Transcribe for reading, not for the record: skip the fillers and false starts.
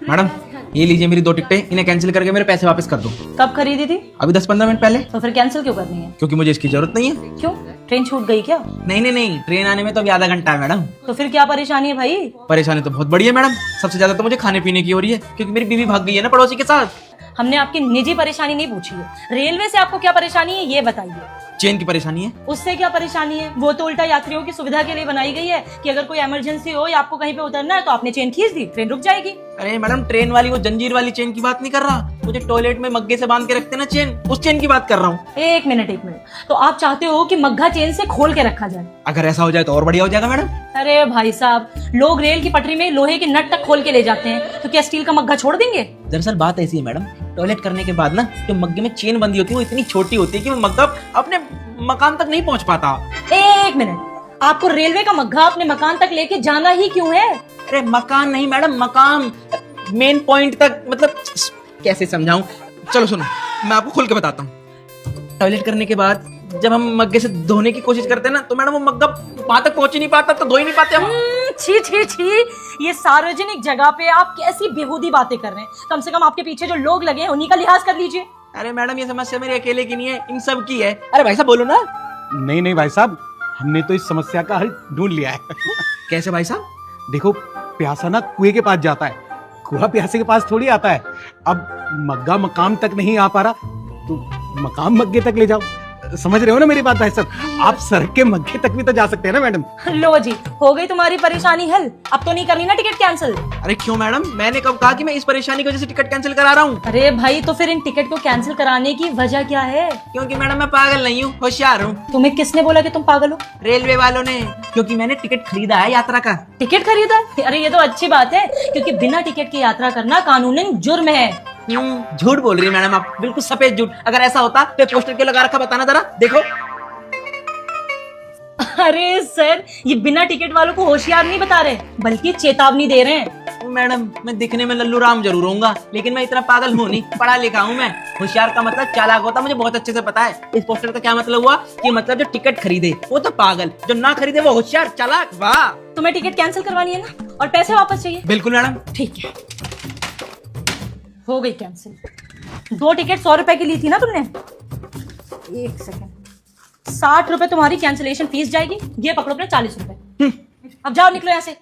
Madam ये लीजिए मेरी 2 टिकटें, इन्हें कैंसिल करके मेरे पैसे वापस कर दो। कब खरीदी थी? अभी 10-15 मिनट पहले। तो फिर कैंसिल क्यों करनी है? क्योंकि मुझे इसकी जरूरत नहीं है। क्यों, ट्रेन छूट गई क्या? नहीं, ट्रेन आने में तो अभी आधा घंटा है मैडम। तो फिर क्या परेशानी है भाई? परेशानी तो बहुत बड़ी है मैडम, सबसे ज्यादा तो मुझे खाने पीने की हो रही है, क्योंकि मेरी बीवी भाग गई है ना पड़ोसी के साथ। हमने आपकी निजी परेशानी नहीं पूछी है, रेलवे से आपको क्या परेशानी है ये बताइए। चेन की परेशानी है। उससे क्या परेशानी है? वो तो उल्टा यात्रियों की सुविधा के लिए बनाई गई है कि अगर कोई इमरजेंसी हो या आपको कहीं पे उतरना है तो आपने चेन खींच दी, ट्रेन रुक जाएगी। अरे मैडम ट्रेन वाली वो जंजीर वाली चेन की बात नहीं कर रहा, मुझे टॉयलेट में मग्गे से बांध के रखते ना चेन, उस चेन की बात कर रहा हूँ। एक मिनट, तो आप चाहते हो कि मग्घा चेन से खोल के रखा जाए? अगर ऐसा हो जाए तो और बढ़िया हो जाएगा मैडम। अरे भाई साहब, लोग रेल की पटरी में लोहे के नट तक खोल के ले जाते हैं, तो क्या स्टील का मग्घा छोड़ देंगे? दरअसल बात ऐसी है मैडम, टॉयलेट करने के बाद ना जो मग्गे में चेन बंदी होती है वो इतनी छोटी होती है कि वो मग्गा अपने मकान तक नहीं पहुंच पाता। एक मिनट, आपको रेलवे का मग्घा अपने मकान तक लेके जाना ही क्यों है? अरे मकान नहीं मैडम, मकाम, मेन पॉइंट तक, मतलब कैसे समझाऊं। चलो सुनो, मैं आपको खुल के बताता हूँ। टॉयलेट करने के बाद जब हम मग्गे से धोने की कोशिश करते हैं ना, तो मैडम वो मग्गा वहां तक पहुंच ही नहीं पाता, तो धो ही नहीं पाते हम। छी, ये सार्वजनिक जगह पे आप कैसी बेहूदी बातें कर रहे हैं? कम से कम आपके पीछे जो लोग लगे हैं उन्हीं का लिहाज कर लीजिए। अरे मैडम ये समस्या मेरे अकेले की नहीं है, इन सब की है। अरे भाई साहब बोलो ना। नहीं भाई साहब, हमने तो इस समस्या का हल ढूंढ लिया है। कैसे भाई साहब? देखो, प्यासा ना कुएं के पास जाता है, कुआ प्यासे के पास थोड़ी आता है। अब मग्गा मकाम तक नहीं आ पा रहा तो मकाम मग्गे तक ले जाओ। समझ रहे हो ना मेरी बात भाई साहब? आप सड़क के मग्गे तक भी तो जा सकते हैं ना मैडम। लो जी, हो गई तुम्हारी परेशानी हल। अब तो नहीं करनी ना टिकट कैंसिल? अरे क्यों मैडम, मैंने कब कहा कि मैं इस परेशानी की वजह से टिकट कैंसिल करा रहा हूँ? अरे भाई, तो फिर इन टिकट को कैंसिल कराने की वजह क्या है? क्योंकि मैडम मैं पागल नहीं हूँ, होशियार हूँ। तुम्हें किसने बोला कि तुम पागल हो? रेलवे वालों ने, क्योंकि मैंने टिकट खरीदा है यात्रा का। टिकट खरीदा? अरे ये तो अच्छी बात है, क्योंकि बिना टिकट की यात्रा करना कानूनन जुर्म है। झूठ बोल रही है मैडम आप, बिल्कुल सफेद झूठ। अगर ऐसा होता तो पोस्टर क्यों लगा रखा, बताना जरा, देखो। अरे सर, ये बिना टिकट वालों को होशियार नहीं बता रहे, बल्कि चेतावनी दे रहे हैं। मैडम मैं दिखने में लल्लू राम जरूर होऊंगा, लेकिन मैं इतना पागल हूँ नहीं, पढ़ा लिखा हूँ मैं। होशियार का मतलब चालाक होता, मुझे बहुत अच्छे से पता है। इस पोस्टर का क्या मतलब हुआ कि मतलब जो टिकट खरीदे वो तो पागल, जो ना खरीदे वो होशियार चालाक। वाह! तुम्हें टिकट कैंसिल करवानी है ना, और पैसे वापस चाहिए? बिल्कुल मैडम। ठीक है, हो गई कैंसिल। 2 टिकट 100 रुपए की ली थी ना तुमने? एक सेकंड, 60 रुपए तुम्हारी कैंसिलेशन फीस जाएगी। ये पकड़ो अपने 40 रुपए। अब जाओ, निकलो यहाँ से।